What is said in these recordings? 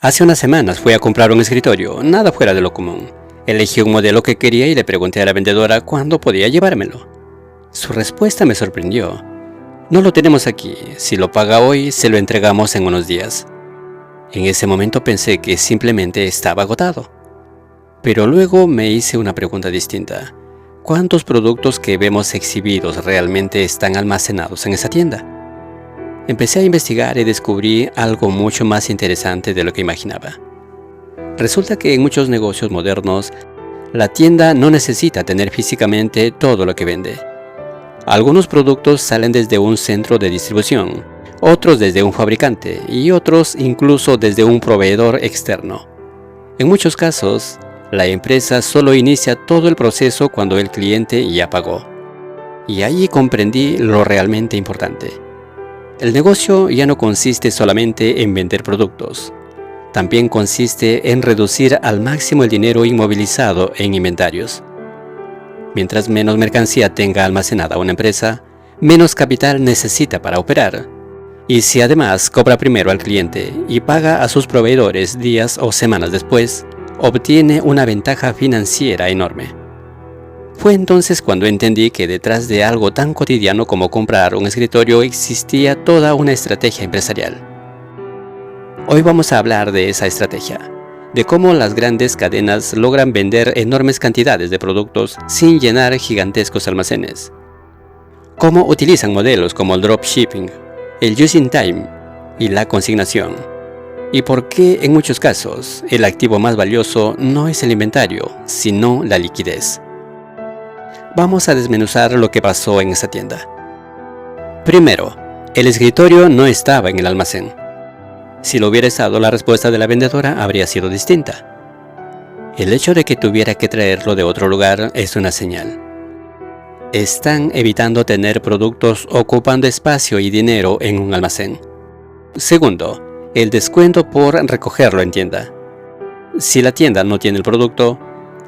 Hace unas semanas fui a comprar un escritorio, nada fuera de lo común. Elegí un modelo que quería y le pregunté a la vendedora cuándo podía llevármelo. Su respuesta me sorprendió. No lo tenemos aquí, si lo paga hoy, se lo entregamos en unos días. En ese momento pensé que simplemente estaba agotado. Pero luego me hice una pregunta distinta. ¿Cuántos productos que vemos exhibidos realmente están almacenados en esa tienda? Empecé a investigar y descubrí algo mucho más interesante de lo que imaginaba. Resulta que en muchos negocios modernos, la tienda no necesita tener físicamente todo lo que vende. Algunos productos salen desde un centro de distribución, otros desde un fabricante y otros incluso desde un proveedor externo. En muchos casos, la empresa solo inicia todo el proceso cuando el cliente ya pagó. Y ahí comprendí lo realmente importante. El negocio ya no consiste solamente en vender productos. También consiste en reducir al máximo el dinero inmovilizado en inventarios. Mientras menos mercancía tenga almacenada una empresa, menos capital necesita para operar. Y si además cobra primero al cliente y paga a sus proveedores días o semanas después, obtiene una ventaja financiera enorme. Fue entonces cuando entendí que detrás de algo tan cotidiano como comprar un escritorio existía toda una estrategia empresarial. Hoy vamos a hablar de esa estrategia, de cómo las grandes cadenas logran vender enormes cantidades de productos sin llenar gigantescos almacenes. Cómo utilizan modelos como el dropshipping, el just in time y la consignación. Y por qué en muchos casos el activo más valioso no es el inventario, sino la liquidez. Vamos a desmenuzar lo que pasó en esa tienda. Primero, el escritorio no estaba en el almacén. Si lo hubiera estado, la respuesta de la vendedora habría sido distinta. El hecho de que tuviera que traerlo de otro lugar es una señal. Están evitando tener productos ocupando espacio y dinero en un almacén. Segundo, el descuento por recogerlo en tienda. Si la tienda no tiene el producto,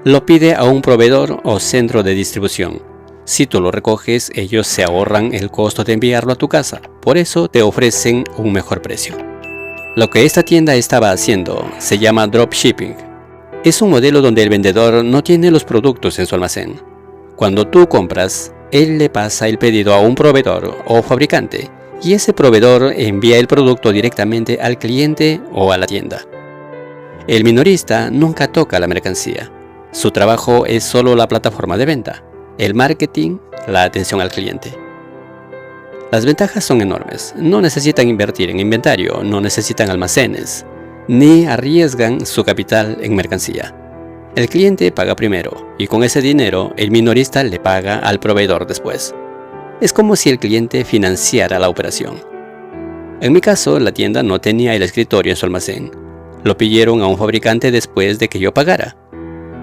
lo pide a un proveedor o centro de distribución. Si tú lo recoges, ellos se ahorran el costo de enviarlo a tu casa, por eso te ofrecen un mejor precio. Lo que esta tienda estaba haciendo se llama dropshipping. Es un modelo donde el vendedor no tiene los productos en su almacén. Cuando tú compras, él le pasa el pedido a un proveedor o fabricante y ese proveedor envía el producto directamente al cliente o a la tienda. El minorista nunca toca la mercancía. Su trabajo es solo la plataforma de venta, el marketing, la atención al cliente. Las ventajas son enormes. No necesitan invertir en inventario, no necesitan almacenes, ni arriesgan su capital en mercancía. El cliente paga primero y con ese dinero el minorista le paga al proveedor después. Es como si el cliente financiara la operación. En mi caso, la tienda no tenía el escritorio en su almacén. Lo pidieron a un fabricante después de que yo pagara.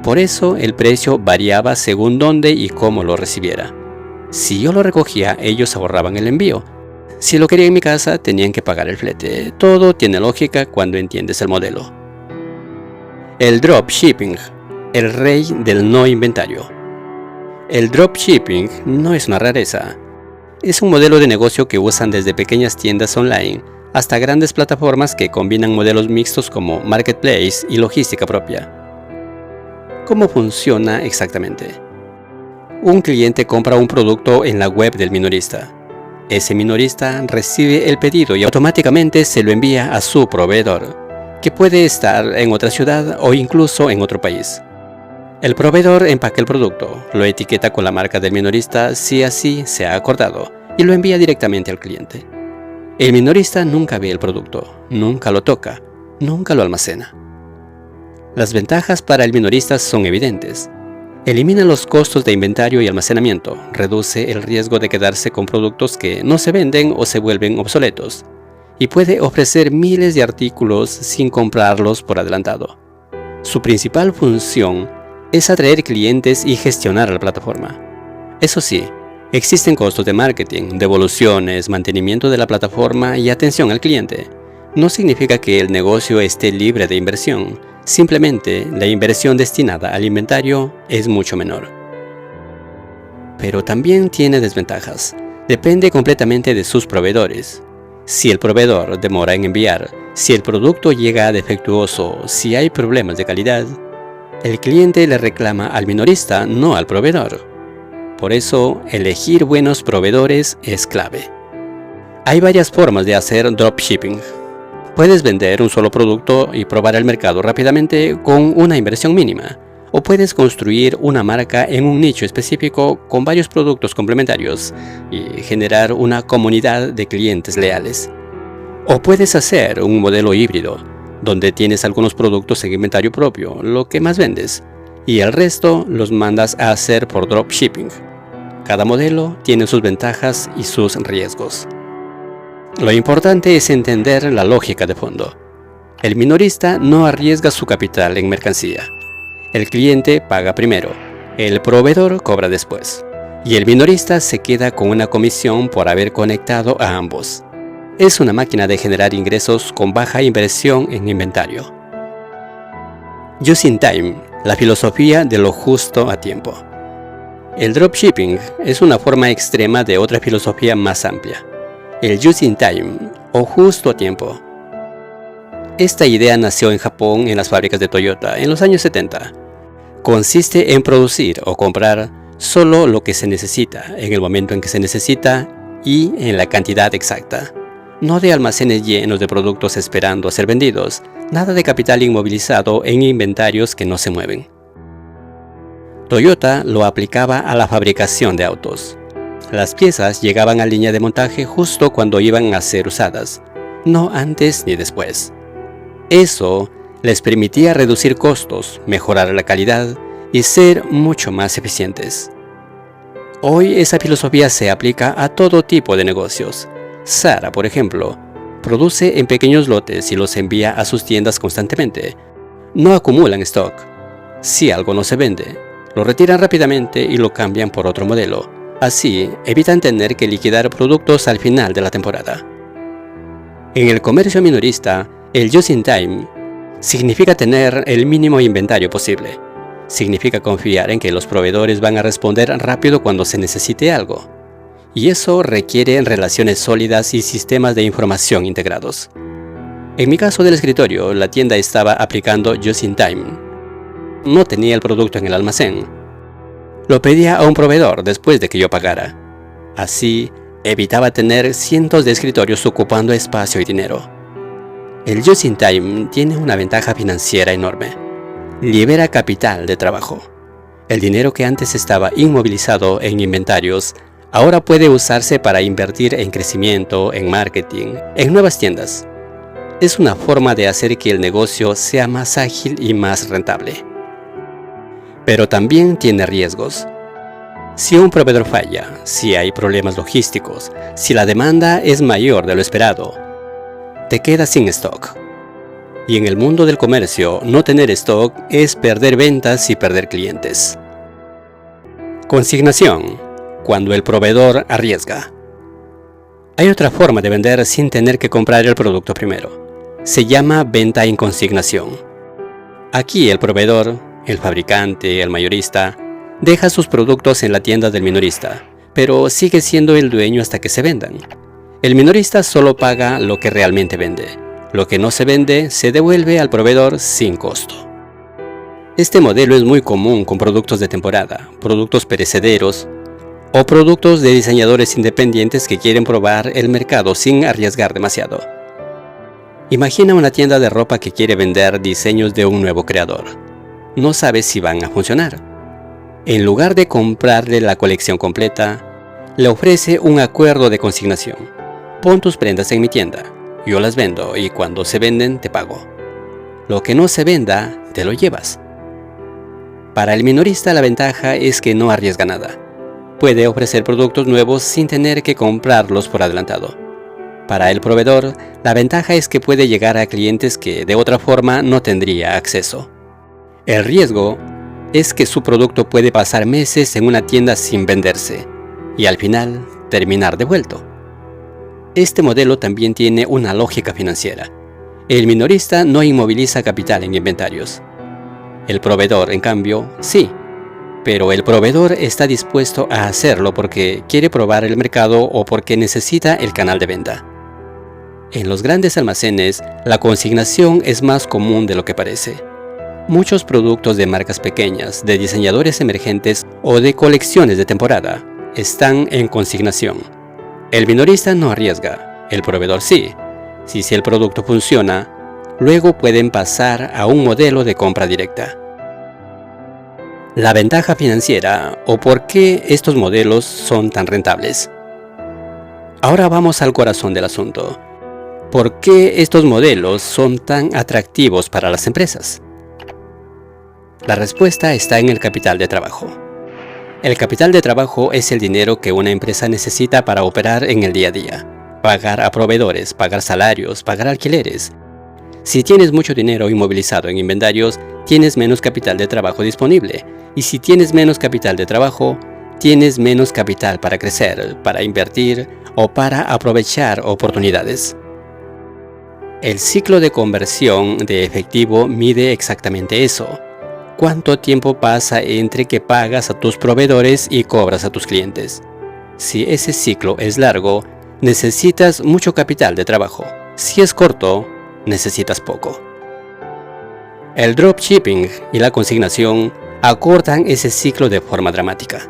Por eso el precio variaba según dónde y cómo lo recibiera. Si yo lo recogía, ellos ahorraban el envío. Si lo quería en mi casa, tenían que pagar el flete. Todo tiene lógica cuando entiendes el modelo. El dropshipping, el rey del no inventario. El dropshipping no es una rareza. Es un modelo de negocio que usan desde pequeñas tiendas online hasta grandes plataformas que combinan modelos mixtos como marketplace y logística propia. ¿Cómo funciona exactamente? Un cliente compra un producto en la web del minorista. Ese minorista recibe el pedido y automáticamente se lo envía a su proveedor, que puede estar en otra ciudad o incluso en otro país. El proveedor empaca el producto, lo etiqueta con la marca del minorista si así se ha acordado y lo envía directamente al cliente. El minorista nunca ve el producto, nunca lo toca, nunca lo almacena. Las ventajas para el minorista son evidentes. Elimina los costos de inventario y almacenamiento, reduce el riesgo de quedarse con productos que no se venden o se vuelven obsoletos, y puede ofrecer miles de artículos sin comprarlos por adelantado. Su principal función es atraer clientes y gestionar la plataforma. Eso sí, existen costos de marketing, devoluciones, mantenimiento de la plataforma y atención al cliente. No significa que el negocio esté libre de inversión. Simplemente, la inversión destinada al inventario es mucho menor. Pero también tiene desventajas. Depende completamente de sus proveedores. Si el proveedor demora en enviar, si el producto llega defectuoso, si hay problemas de calidad, el cliente le reclama al minorista, no al proveedor. Por eso, elegir buenos proveedores es clave. Hay varias formas de hacer dropshipping. Puedes vender un solo producto y probar el mercado rápidamente con una inversión mínima. O puedes construir una marca en un nicho específico con varios productos complementarios y generar una comunidad de clientes leales. O puedes hacer un modelo híbrido, donde tienes algunos productos en inventario propio, lo que más vendes, y el resto los mandas a hacer por dropshipping. Cada modelo tiene sus ventajas y sus riesgos. Lo importante es entender la lógica de fondo. El minorista no arriesga su capital en mercancía. El cliente paga primero, el proveedor cobra después, y el minorista se queda con una comisión por haber conectado a ambos. Es una máquina de generar ingresos con baja inversión en inventario. Just in time, la filosofía de lo justo a tiempo. El dropshipping es una forma extrema de otra filosofía más amplia, el just in time o justo a tiempo. Esta idea nació en Japón en las fábricas de Toyota en los años 70. Consiste en producir o comprar solo lo que se necesita en el momento en que se necesita y en la cantidad exacta. No de almacenes llenos de productos esperando a ser vendidos, nada de capital inmovilizado en inventarios que no se mueven. Toyota lo aplicaba a la fabricación de autos. Las piezas llegaban a línea de montaje justo cuando iban a ser usadas, no antes ni después. Eso les permitía reducir costos, mejorar la calidad y ser mucho más eficientes. Hoy esa filosofía se aplica a todo tipo de negocios. Zara, por ejemplo, produce en pequeños lotes y los envía a sus tiendas constantemente. No acumulan stock. Si algo no se vende, lo retiran rápidamente y lo cambian por otro modelo. Así, evitan tener que liquidar productos al final de la temporada. En el comercio minorista, el just in time significa tener el mínimo inventario posible. Significa confiar en que los proveedores van a responder rápido cuando se necesite algo. Y eso requiere relaciones sólidas y sistemas de información integrados. En mi caso del escritorio, la tienda estaba aplicando just in time. No tenía el producto en el almacén. Lo pedía a un proveedor después de que yo pagara. Así, evitaba tener cientos de escritorios ocupando espacio y dinero. El just in time tiene una ventaja financiera enorme. Libera capital de trabajo. El dinero que antes estaba inmovilizado en inventarios, ahora puede usarse para invertir en crecimiento, en marketing, en nuevas tiendas. Es una forma de hacer que el negocio sea más ágil y más rentable. Pero también tiene riesgos. Si un proveedor falla, si hay problemas logísticos, si la demanda es mayor de lo esperado, te quedas sin stock. Y en el mundo del comercio, no tener stock es perder ventas y perder clientes. Consignación, cuando el proveedor arriesga. Hay otra forma de vender sin tener que comprar el producto primero. Se llama venta en consignación. Aquí el proveedor, el fabricante, el mayorista, deja sus productos en la tienda del minorista, pero sigue siendo el dueño hasta que se vendan. El minorista solo paga lo que realmente vende. Lo que no se vende se devuelve al proveedor sin costo. Este modelo es muy común con productos de temporada, productos perecederos o productos de diseñadores independientes que quieren probar el mercado sin arriesgar demasiado. Imagina una tienda de ropa que quiere vender diseños de un nuevo creador. No sabe si van a funcionar. En lugar de comprarle la colección completa, le ofrece un acuerdo de consignación. Pon tus prendas en mi tienda, yo las vendo y cuando se venden te pago. Lo que no se venda, te lo llevas. Para el minorista la ventaja es que no arriesga nada. Puede ofrecer productos nuevos sin tener que comprarlos por adelantado. Para el proveedor, la ventaja es que puede llegar a clientes que de otra forma no tendría acceso. El riesgo es que su producto puede pasar meses en una tienda sin venderse y al final terminar devuelto. Este modelo también tiene una lógica financiera. El minorista no inmoviliza capital en inventarios. El proveedor, en cambio, sí. Pero el proveedor está dispuesto a hacerlo porque quiere probar el mercado o porque necesita el canal de venta. En los grandes almacenes, la consignación es más común de lo que parece. Muchos productos de marcas pequeñas, de diseñadores emergentes o de colecciones de temporada están en consignación. El minorista no arriesga, el proveedor sí. Si el producto funciona, luego pueden pasar a un modelo de compra directa. La ventaja financiera o por qué estos modelos son tan rentables. Ahora vamos al corazón del asunto. ¿Por qué estos modelos son tan atractivos para las empresas? La respuesta está en el capital de trabajo. El capital de trabajo es el dinero que una empresa necesita para operar en el día a día. Pagar a proveedores, pagar salarios, pagar alquileres. Si tienes mucho dinero inmovilizado en inventarios, tienes menos capital de trabajo disponible. Y si tienes menos capital de trabajo, tienes menos capital para crecer, para invertir o para aprovechar oportunidades. El ciclo de conversión de efectivo mide exactamente eso. ¿Cuánto tiempo pasa entre que pagas a tus proveedores y cobras a tus clientes? Si ese ciclo es largo, necesitas mucho capital de trabajo. Si es corto, necesitas poco. El dropshipping y la consignación acortan ese ciclo de forma dramática.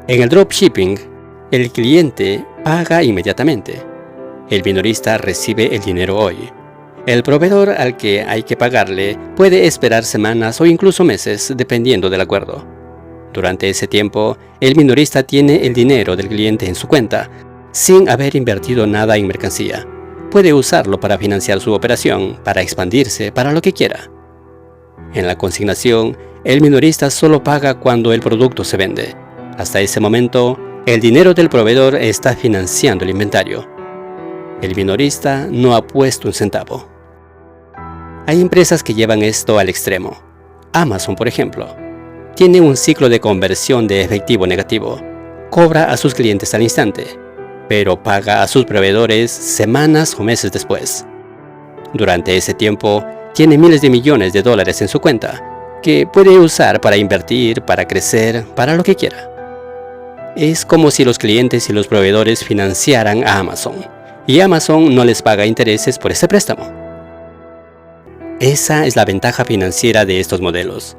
En el dropshipping, el cliente paga inmediatamente. El minorista recibe el dinero hoy. El proveedor al que hay que pagarle puede esperar semanas o incluso meses, dependiendo del acuerdo. Durante ese tiempo, el minorista tiene el dinero del cliente en su cuenta, sin haber invertido nada en mercancía. Puede usarlo para financiar su operación, para expandirse, para lo que quiera. En la consignación, el minorista solo paga cuando el producto se vende. Hasta ese momento, el dinero del proveedor está financiando el inventario. El minorista no ha puesto un centavo. Hay empresas que llevan esto al extremo. Amazon, por ejemplo, tiene un ciclo de conversión de efectivo negativo. Cobra a sus clientes al instante, pero paga a sus proveedores semanas o meses después. Durante ese tiempo, tiene miles de millones de dólares en su cuenta, que puede usar para invertir, para crecer, para lo que quiera. Es como si los clientes y los proveedores financiaran a Amazon, y Amazon no les paga intereses por ese préstamo. Esa es la ventaja financiera de estos modelos.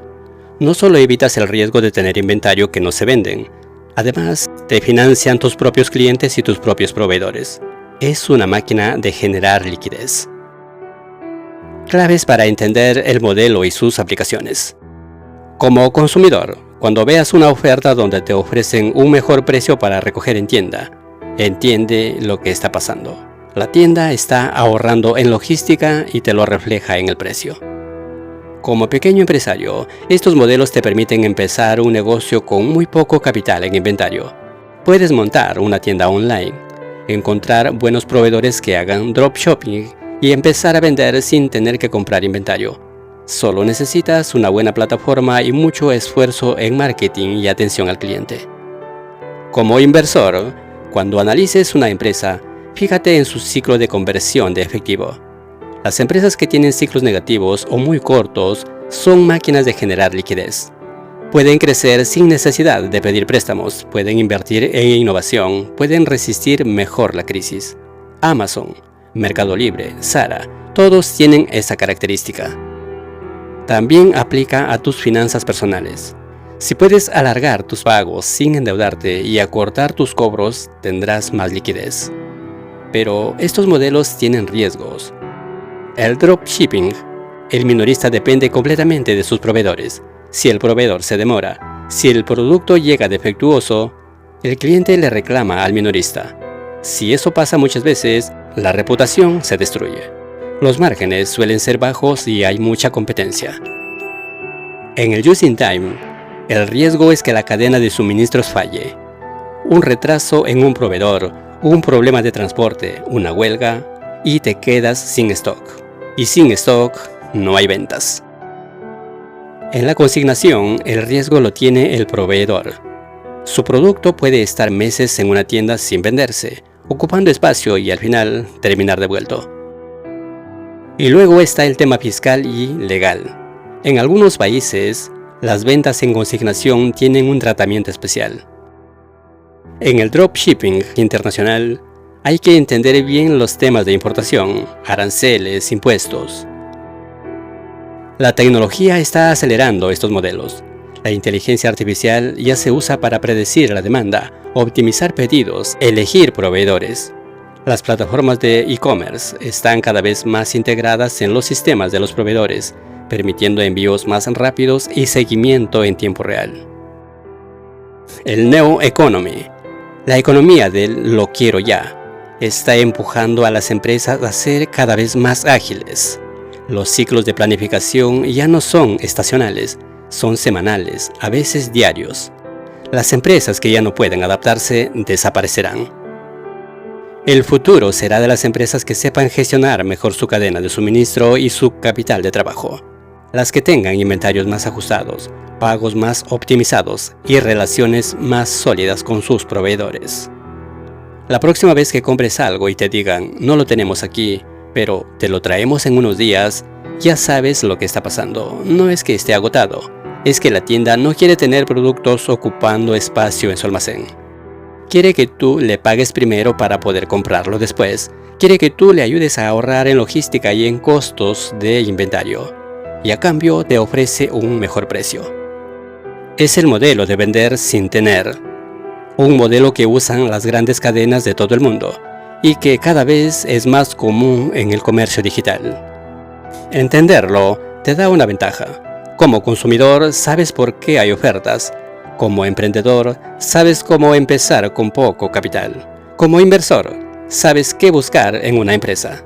No solo evitas el riesgo de tener inventario que no se venden, además te financian tus propios clientes y tus propios proveedores. Es una máquina de generar liquidez. Claves para entender el modelo y sus aplicaciones. Como consumidor, cuando veas una oferta donde te ofrecen un mejor precio para recoger en tienda, entiende lo que está pasando. La tienda está ahorrando en logística y te lo refleja en el precio. Como pequeño empresario, estos modelos te permiten empezar un negocio con muy poco capital en inventario. Puedes montar una tienda online, encontrar buenos proveedores que hagan dropshipping y empezar a vender sin tener que comprar inventario. Solo necesitas una buena plataforma y mucho esfuerzo en marketing y atención al cliente. Como inversor, cuando analices una empresa, fíjate en su ciclo de conversión de efectivo. Las empresas que tienen ciclos negativos o muy cortos son máquinas de generar liquidez. Pueden crecer sin necesidad de pedir préstamos, pueden invertir en innovación, pueden resistir mejor la crisis. Amazon, Mercado Libre, Zara, todos tienen esa característica. También aplica a tus finanzas personales. Si puedes alargar tus pagos sin endeudarte y acortar tus cobros, tendrás más liquidez. Pero estos modelos tienen riesgos. El dropshipping, el minorista depende completamente de sus proveedores. Si el proveedor se demora, si el producto llega defectuoso, el cliente le reclama al minorista. Si eso pasa muchas veces, la reputación se destruye. Los márgenes suelen ser bajos y hay mucha competencia. En el just in time, el riesgo es que la cadena de suministros falle. Un retraso en un proveedor, un problema de transporte, una huelga, y te quedas sin stock. Y sin stock, no hay ventas. En la consignación, el riesgo lo tiene el proveedor. Su producto puede estar meses en una tienda sin venderse, ocupando espacio y al final terminar devuelto. Y luego está el tema fiscal y legal. En algunos países, las ventas en consignación tienen un tratamiento especial. En el dropshipping internacional, Hay que entender bien los temas de importación, aranceles, impuestos. La tecnología está acelerando estos modelos. La inteligencia artificial ya se usa para predecir la demanda, optimizar pedidos, elegir proveedores. Las plataformas de e-commerce están cada vez más integradas en los sistemas de los proveedores, permitiendo envíos más rápidos y seguimiento en tiempo real. El New Economy, la economía del lo quiero ya, está empujando a las empresas a ser cada vez más ágiles. Los ciclos de planificación ya no son estacionales, son semanales, a veces diarios. Las empresas que ya no pueden adaptarse desaparecerán. El futuro será de las empresas que sepan gestionar mejor su cadena de suministro y su capital de trabajo. Las que tengan inventarios más ajustados, pagos más optimizados y relaciones más sólidas con sus proveedores. La próxima vez que compres algo y te digan, no lo tenemos aquí, pero te lo traemos en unos días, ya sabes lo que está pasando. No es que esté agotado, es que la tienda no quiere tener productos ocupando espacio en su almacén. Quiere que tú le pagues primero para poder comprarlo después. Quiere que tú le ayudes a ahorrar en logística y en costos de inventario. Y a cambio te ofrece un mejor precio. Es el modelo de vender sin tener. Un modelo que usan las grandes cadenas de todo el mundo y que cada vez es más común en el comercio digital. Entenderlo te da una ventaja. Como consumidor sabes por qué hay ofertas. Como emprendedor sabes cómo empezar con poco capital. Como inversor sabes qué buscar en una empresa.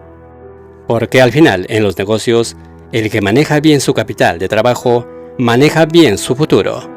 Porque al final en los negocios el que maneja bien su capital de trabajo maneja bien su futuro.